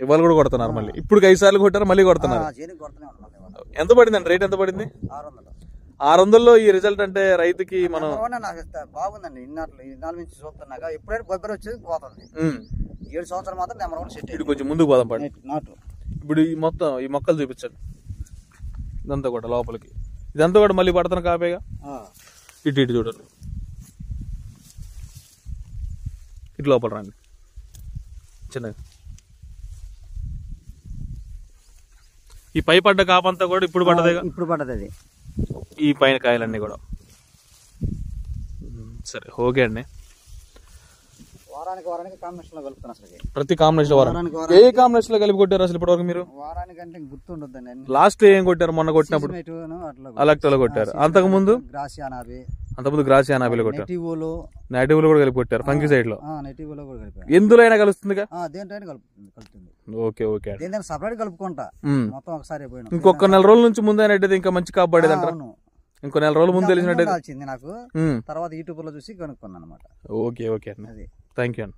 ఇవాళ కూడా కొడుతున్నారు మళ్ళీ. ఇప్పుడు 5 సార్లు కొట్టారు, మళ్ళీ కొడుతున్నారు. ఎంత పడిందండి రేట్? ఎంత పడింది? 600లో ఈ రిజల్ట్ అంటే రైతుకి మనం బాగుందండి. ఇన్నాళ్ళ నుంచి చూస్తున్నాగా ఎప్పుడైనా కొబ్బరి వచ్చేది పోతుంది. 7 సంవత్సరాలు మాత్రం నెంబర్ 1 సెట్. ఇది కొంచెం ముందుకు పోదాం పడి. ఇప్పుడు ఈ మొత్తం ఈ మొక్కలు చూపించండి. ఇదంతా కూడా లోపలికి, ఇదంతా కూడా మళ్ళీ పడుతున్న కాపేగా. ఇటు ఇటు చూడండి, ఇటు లోపల రండి చిన్నగా. ఈ పై పడ్డ కాపంతా కూడా ఇప్పుడు పడ్డదేగా? ఇప్పుడు పడ్డది అది. ఈ పైన కాయలన్నీ కూడా. సరే ఓకే అండి. వారానికి కాంబినేషన్ లో కలుపుతాను అసలు. ప్రతి కాంబినేషన్ ఏ కాంబినేషన్ లో కలిపి కొట్టారు అసలు ఇప్పటివరకు మీరు? వారానికంటే గుర్తుండొద్దండి. లాస్ట్ ఏం కొట్టారు? మొన్న కొట్టినప్పుడు అలక్టోలో కొట్టారు. అంతకుముందు గ్రాసియానాబిలో కొట్టారు. నేటివ్లో కూడా కలిపి కొట్టారు. ఫంగిసైడ్ లో ఎందులో అయినా కలుస్తుందిగా? దేంట్లో కలుపుతుంది. Okay okay. సపరేట్ కలుపుకుంటా మొత్తం ఒకసారి. ఇంకొక 4 రోజుల నుంచి ముందే ఇంకా మంచి కాపాడేది అంటారు. ఇంకో 4 రోజుల ముందు తెలిసినట్టు వచ్చింది నాకు. తర్వాత యూట్యూబ్ లో చూసి కనుక్కున్నాను అనమాట. ఓకే ఓకే అండి, థ్యాంక్ యూ అండి.